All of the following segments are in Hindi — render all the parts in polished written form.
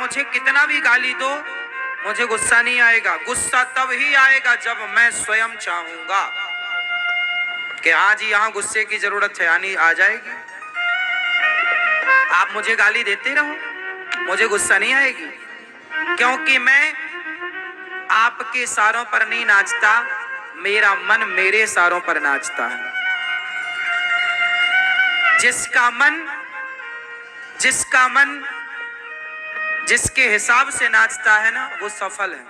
मुझे कितना भी गाली दो, मुझे गुस्सा नहीं आएगा। गुस्सा तब ही आएगा जब मैं स्वयं चाहूंगा कि हाँ जी यहाँ गुस्से की जरूरत है, यानी आ जाएगी। आप मुझे गाली देते रहो, मुझे गुस्सा नहीं आएगी, क्योंकि मैं आपके इशारों पर नहीं नाचता, मेरा मन मेरे इशारों पर नाचता है। जिसका मन जिसके हिसाब से नाचता है ना, वो सफल है।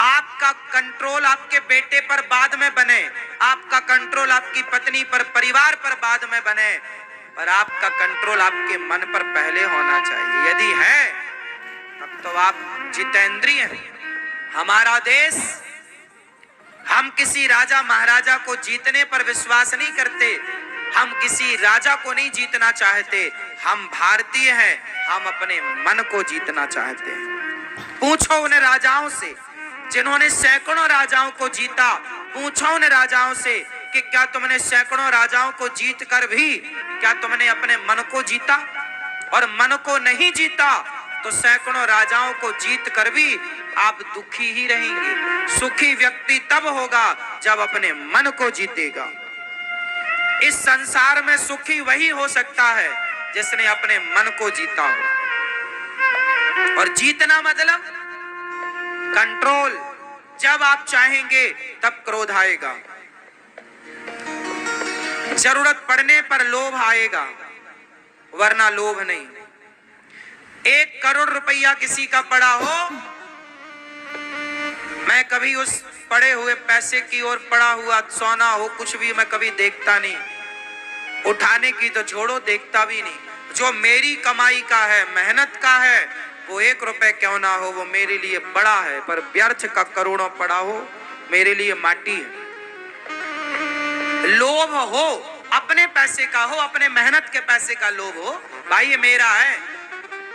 आपका कंट्रोल आपके बेटे पर बाद में बने, आपका कंट्रोल आपकी पत्नी पर, परिवार पर बाद में बने, पर आपका कंट्रोल आपके मन पर पहले होना चाहिए। यदि है तब तो आप जितेंद्रिय हैं। हमारा देश, हम किसी राजा महाराजा को जीतने पर विश्वास नहीं करते, हम किसी राजा को नहीं जीतना चाहते, हम भारतीय हैं, हम अपने मन को जीतना चाहते हैं। पूछो उन राजाओं से जिन्होंने सैकड़ों राजाओं को जीता, पूछो उन राजाओं से कि क्या तुमने सैकड़ों राजाओं को जीत कर भी क्या तुमने अपने मन को जीता? और मन को नहीं जीता तो सैकड़ों राजाओं को जीत कर भी आप दुखी ही रहेंगे। सुखी व्यक्ति तब होगा जब अपने मन को जीतेगा। इस संसार में सुखी वही हो सकता है जिसने अपने मन को जीता हो। और जीतना मतलब कंट्रोल। जब आप चाहेंगे तब क्रोध आएगा, जरूरत पड़ने पर लोभ आएगा, वरना लोभ नहीं। 1 करोड़ रुपया किसी का पड़ा हो, मैं कभी उस पड़े हुए पैसे की ओर, पड़ा हुआ सोना हो, कुछ भी मैं कभी देखता नहीं। उठाने की तो छोड़ो, देखता भी नहीं। जो मेरी कमाई का है, मेहनत का है, वो 1 रुपए क्यों ना हो, वो मेरे लिए बड़ा है। पर व्यर्थ का करोड़ों पड़ा हो, मेरे लिए माटी है। लोभ हो, अपने पैसे का हो, अपने मेहनत के पैसे का लोभ हो, भाई ये मेरा है,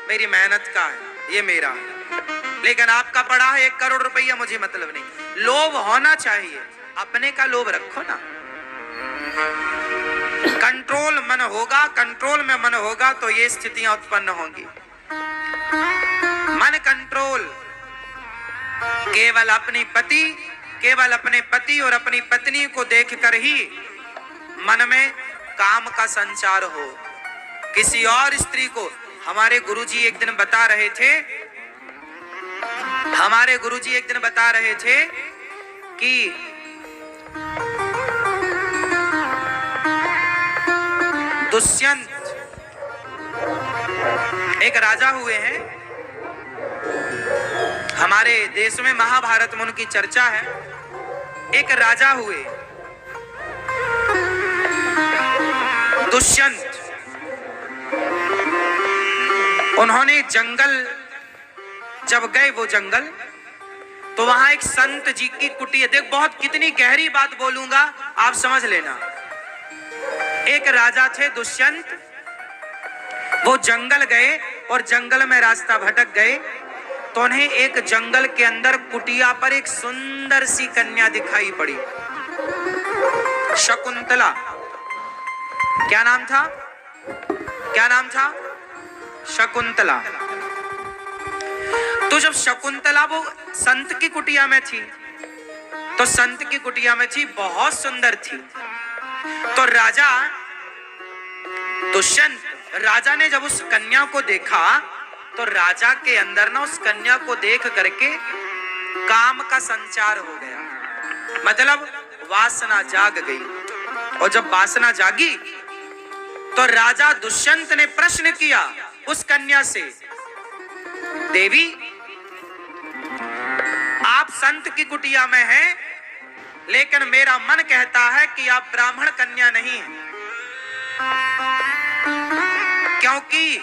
मेरी मेहनत का है, ये मेरा है। लेकिन आपका पड़ा है 1 करोड़ रुपया, मुझे मतलब नहीं। लोभ होना चाहिए, अपने का लोभ रखो ना। कंट्रोल मन होगा, कंट्रोल में मन होगा तो ये स्थितियां उत्पन्न होंगी। मन कंट्रोल केवल अपने पति और अपनी पत्नी को देखकर ही मन में काम का संचार हो। किसी और स्त्री को, हमारे गुरुजी एक दिन बता रहे थे कि दुष्यंत एक राजा हुए हैं। हमारे देश में महाभारत में उनकी चर्चा है। एक राजा हुए दुष्यंत, उन्होंने जंगल जब गए, वो जंगल, तो वहां एक संत जी की कुटिया, देख बहुत कितनी गहरी बात बोलूंगा, आप समझ लेना। एक राजा थे दुष्यंत, वो जंगल गए और जंगल में रास्ता भटक गए, तो उन्हें एक जंगल के अंदर कुटिया पर एक सुंदर सी कन्या दिखाई पड़ी, शकुंतला। क्या नाम था? शकुंतला। तो जब शकुंतला वो संत की कुटिया में थी, बहुत सुंदर थी। तो राजा दुष्यंत, राजा ने जब उस कन्या को देखा, तो राजा के अंदर ना उस कन्या को देख करके काम का संचार हो गया, मतलब वासना जाग गई। और जब वासना जागी तो राजा दुष्यंत ने प्रश्न किया उस कन्या से, देवी आप संत की कुटिया में हैं, लेकिन मेरा मन कहता है कि आप ब्राह्मण कन्या नहीं हैं, क्योंकि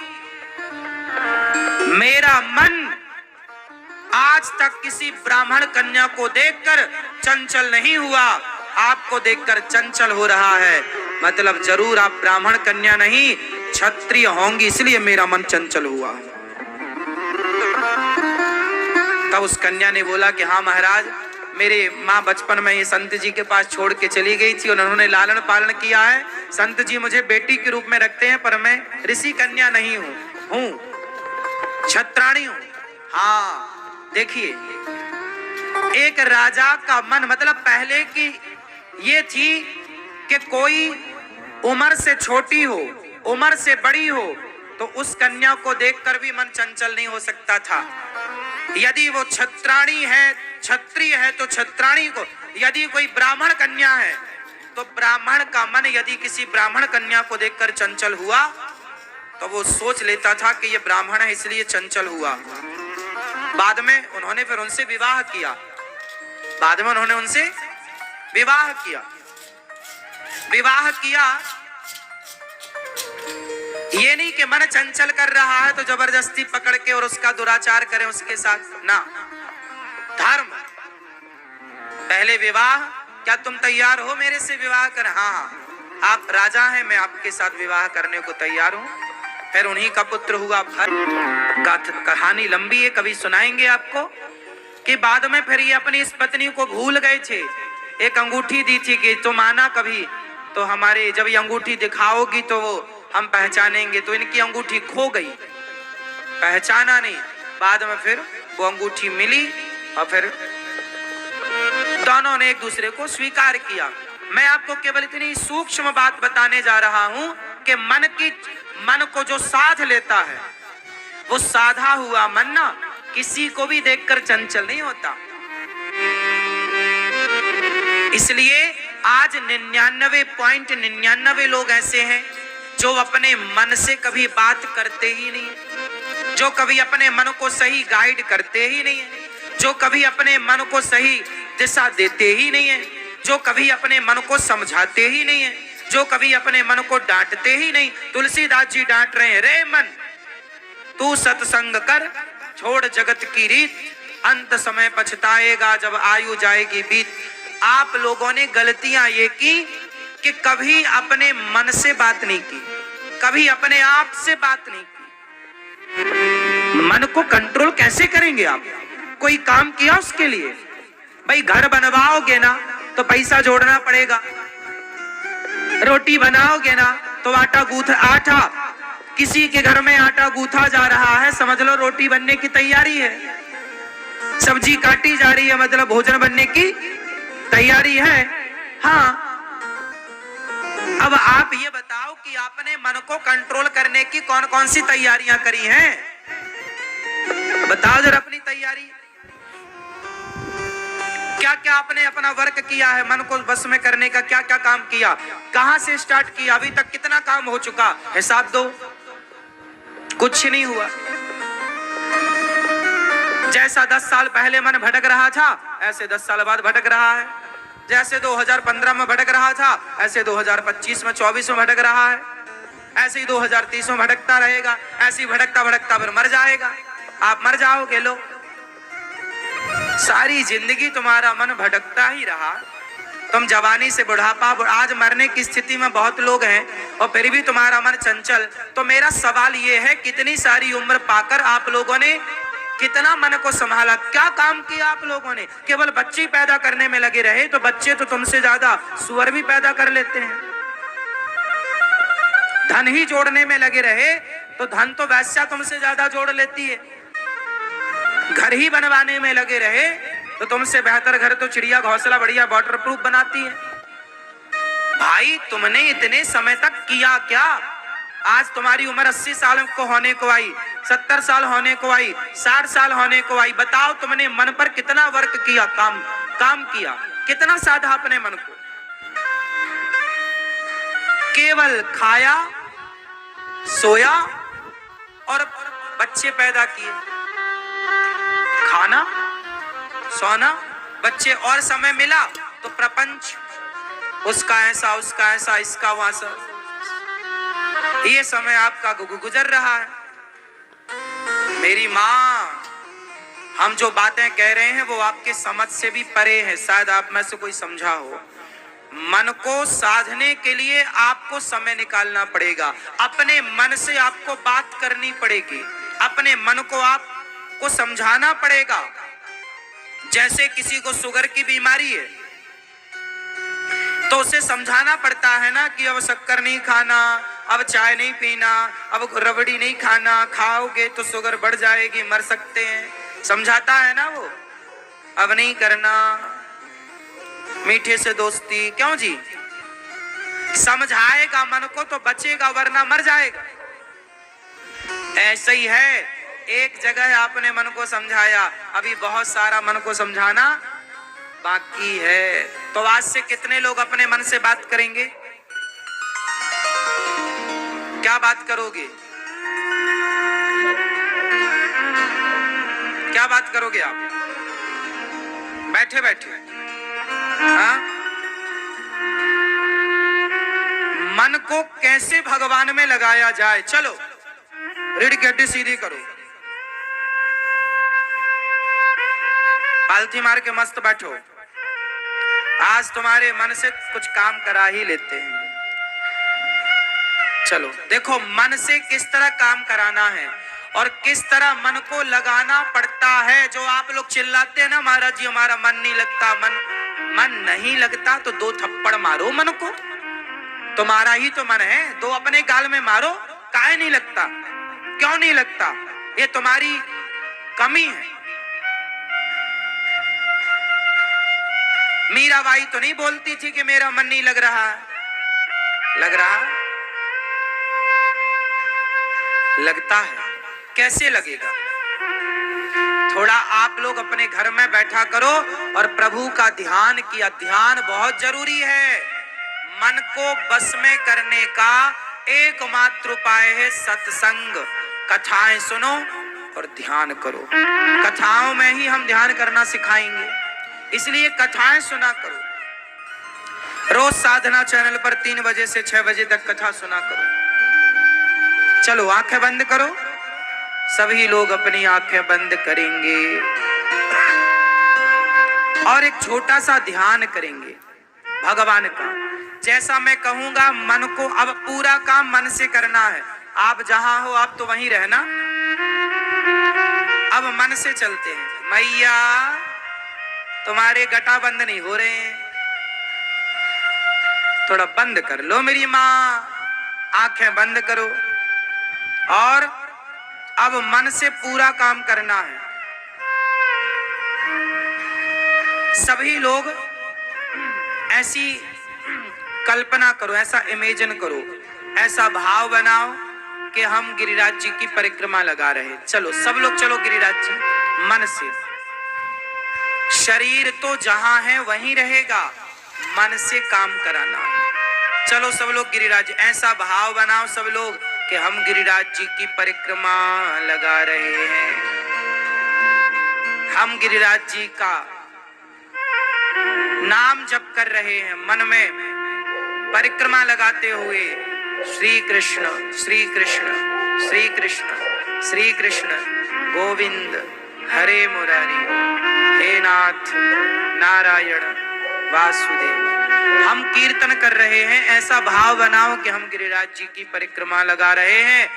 मेरा मन आज तक किसी ब्राह्मण कन्या को देखकर चंचल नहीं हुआ, आपको देखकर चंचल हो रहा है। मतलब जरूर आप ब्राह्मण कन्या नहीं, क्षत्रिय होंगी, इसलिए मेरा मन चंचल हुआ। तब उस कन्या ने बोला कि हाँ महाराज, मेरे माँ बचपन में ये संत जी के पास छोड़ के चली गई थी, उन्होंने लालन पालन किया है। संत जी मुझे बेटी के रूप में रखते हैं, पर मैं ऋषि कन्या नहीं हूँ। छत्राणी हूं। हाँ देखिए, एक राजा का मन, मतलब पहले की ये थी कि कोई उम्र से छोटी हो, उम्र से बड़ी हो, तो उस कन्या को देखकर भी मन चंचल नहीं हो सकता था। यदि वो छत्राणी है, क्षत्रिय है तो छत्राणी को, यदि कोई ब्राह्मण कन्या है तो ब्राह्मण का मन यदि किसी ब्राह्मण कन्या को देखकर चंचल हुआ तो वो सोच लेता था कि ये ब्राह्मण है इसलिए चंचल हुआ। बाद में उन्होंने फिर उनसे विवाह किया, बाद में उन्होंने उनसे विवाह किया। विवाह किया ये नहीं कि मन चंचल कर रहा है तो जबरदस्ती पकड़ के और उसका दुराचार करें उसके साथ, ना। धर्म, पहले विवाह, क्या तुम तैयार हो मेरे से विवाह कर? हाँ, आप राजा हैं, मैं आपके साथ विवाह करने को तैयार हूं। फिर उन्हीं का पुत्र हुआ भरत। कहानी लंबी है, कभी सुनाएंगे आपको कि बाद में फिर ये अपनी इस पत्नी को भूल गए थे। एक अंगूठी दी थी कि तुम आना कभी तो हमारे, जब ये अंगूठी दिखाओगी तो वो हम पहचानेंगे, तो इनकी अंगूठी खो गई, पहचाना नहीं। बाद में फिर वो अंगूठी मिली और फिर दोनों ने एक दूसरे को स्वीकार किया। मैं आपको केवल इतनी सूक्ष्म बात बताने जा रहा हूं कि मन को जो साध लेता है, वो साधा हुआ मन ना किसी को भी देखकर चंचल नहीं होता। इसलिए आज 99.99 लोग ऐसे हैं जो अपने मन से कभी बात करते ही नहीं है, जो कभी अपने मन को सही गाइड करते ही नहीं है, जो कभी अपने मन को सही दिशा देते ही नहीं है, जो कभी अपने मन को समझाते ही नहीं है, जो कभी अपने मन को डांटते ही नहीं। तुलसीदास जी डांट रहे हैं, रे मन तू सत्संग कर, छोड़ जगत की रीत, अंत समय पछताएगा जब आयु जाएगी बीत। आप लोगों ने गलतियां ये की कि कभी अपने मन से बात नहीं की, कभी अपने आप से बात नहीं की। मन को कंट्रोल कैसे करेंगे आप? कोई काम किया उसके लिए? भाई घर बनवाओगे ना तो पैसा जोड़ना पड़ेगा, रोटी बनाओगे ना तो आटा किसी के घर में आटा गूथा जा रहा है, समझ लो रोटी बनने की तैयारी है। सब्जी काटी जा रही है, मतलब भोजन बनने की तैयारी है। हाँ, अब आप ये बताओ कि आपने मन को कंट्रोल करने की कौन कौन सी तैयारियां करी हैं? बताओ जरा अपनी तैयारी, क्या क्या आपने अपना वर्क किया है, मन को बस में करने का क्या क्या काम किया, कहां से स्टार्ट किया, अभी तक कितना काम हो चुका, हिसाब दो। कुछ नहीं हुआ। जैसा 10 साल पहले मन भटक रहा था ऐसे 10 साल बाद भटक रहा है, जैसे 2015 में भटक रहा था ऐसे 2025 में 24 में भटक रहा है, ऐसे ही 2030 में भटकता रहेगा। ऐसे ही भटकता भटकता फिर मर जाएगा, आप मर जाओगे। लो, सारी जिंदगी तुम्हारा मन भटकता ही रहा, तुम जवानी से बुढ़ापा, आज मरने की स्थिति में बहुत लोग हैं और फिर भी तुम्हारा मन चंचल। तो मेरा सवाल ये है, कितनी सारी उम्र पाकर आप लोगों ने कितना मन को संभाला, क्या काम किया आप लोगों ने? केवल बच्चे पैदा करने में लगे रहे तो बच्चे तो तुमसे ज्यादा सुअर भी पैदा कर लेते हैं। धन ही जोड़ने में लगे रहे तो धन तो वैश्या तुमसे ज्यादा जोड़ लेती है। घर ही बनवाने में लगे रहे तो तुमसे बेहतर घर तो चिड़िया घोंसला बढ़िया वाटरप्रूफ बनाती है। भाई तुमने इतने समय तक किया क्या? आज तुम्हारी उम्र 80 साल को होने को आई, 70 साल होने को आई, 60 साल होने को आई। बताओ तुमने मन पर कितना वर्क किया, काम किया, कितना साधा अपने मन को? केवल खाया, सोया और बच्चे पैदा किए। खाना, सोना, बच्चे, और समय मिला तो प्रपंच, उसका ऐसा, उसका ऐसा, इसका वैसा। ये समय आपका गुजर रहा है। मेरी माँ, हम जो बातें कह रहे हैं वो आपके समझ से भी परे है, शायद आप में से कोई समझा हो। मन को साधने के लिए आपको समय निकालना पड़ेगा, अपने मन से आपको बात करनी पड़ेगी, अपने मन को आपको समझाना पड़ेगा। जैसे किसी को शुगर की बीमारी है तो उसे समझाना पड़ता है ना कि अब शक्कर नहीं खाना, अब चाय नहीं पीना, अब रबड़ी नहीं खाना, खाओगे तो शुगर बढ़ जाएगी, मर सकते हैं। समझाता है ना वो, अब नहीं करना, मीठे से दोस्ती। क्यों जी? समझाएगा मन को तो बचेगा, वरना मर जाएगा। ऐसा ही है, एक जगह आपने मन को समझाया, अभी बहुत सारा मन को समझाना बाकी है। तो आज से कितने लोग अपने मन से बात करेंगे? क्या बात करोगे? क्या बात करोगे आप बैठे बैठे? हाँ? मन को कैसे भगवान में लगाया जाए? चलो रीढ़ की हड्डी सीधी करो, पालथी मार के मस्त बैठो। आज तुम्हारे मन से कुछ काम करा ही लेते हैं। चलो देखो मन से किस तरह काम कराना है और किस तरह मन को लगाना पड़ता है। जो आप लोग चिल्लाते हैं ना, महाराज जी हमारा मन नहीं लगता, मन नहीं लगता तो 2 थप्पड़ मारो मन को, तुम्हारा ही तो मन है, 2 अपने गाल में मारो। काहे नहीं लगता? क्यों नहीं लगता? ये तुम्हारी कमी है। मीराबाई तो नहीं बोलती थी कि मेरा मन नहीं लग रहा। लग रहा? लगता है। कैसे लगेगा? थोड़ा आप लोग अपने घर में बैठा करो और प्रभु का ध्यान किया। ध्यान बहुत जरूरी है। मन को बस में करने का एकमात्र उपाय है सत्संग। कथाएं सुनो और ध्यान करो। कथाओं में ही हम ध्यान करना सिखाएंगे, इसलिए कथाएं सुना करो। रोज साधना चैनल पर 3 बजे से 6 बजे तक कथा सुना करो। चलो आंखें बंद करो, सभी लोग अपनी आंखें बंद करेंगे और एक छोटा सा ध्यान करेंगे भगवान का। जैसा मैं कहूंगा मन को, अब पूरा काम मन से करना है। आप जहां हो आप तो वहीं रहना। अब मन से चलते हैं। मैया तुम्हारे गटा बंद नहीं हो रहे हैं, थोड़ा बंद कर लो मेरी माँ। आंखें बंद करो और अब मन से पूरा काम करना है। सभी लोग ऐसी कल्पना करो, ऐसा इमेजिन करो, ऐसा भाव बनाओ कि हम गिरिराज जी की परिक्रमा लगा रहे हैं। चलो सब लोग चलो गिरिराज जी मन से। शरीर तो जहां है वहीं रहेगा, मन से काम कराना है। चलो सब लोग गिरिराज, ऐसा भाव बनाओ सब लोग कि हम गिरिराज जी की परिक्रमा लगा रहे हैं। हम गिरिराज जी का नाम जप कर रहे हैं। मन में परिक्रमा लगाते हुए श्री कृष्ण श्री कृष्ण श्री कृष्ण श्री कृष्ण गोविंद हरे मुरारी, हे नाथ नारायण वासुदेव। हम कीर्तन कर रहे हैं। ऐसा भाव बनाओ कि हम गिरिराज जी की परिक्रमा लगा रहे हैं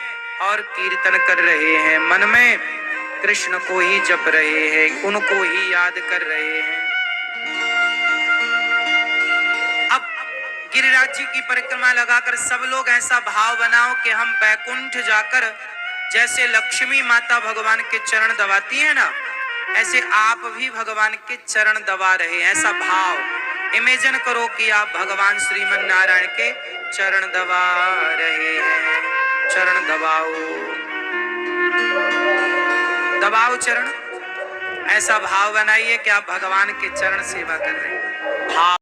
और कीर्तन कर रहे हैं। मन में कृष्ण को ही जप रहे हैं, उनको ही याद कर रहे हैं। अब गिरिराज जी की परिक्रमा लगाकर सब लोग ऐसा भाव बनाओ कि हम बैकुंठ जाकर, जैसे लक्ष्मी माता भगवान के चरण दबाती है ना, ऐसे आप भी भगवान के चरण दबा रहे हैं। ऐसा भाव इमेजिन करो कि आप भगवान श्रीमन नारायण के चरण दबा रहे हैं। चरण दबाओ, दबाओ चरण। ऐसा भाव बनाइए कि आप भगवान के चरण सेवा कर रहे हैं। भाव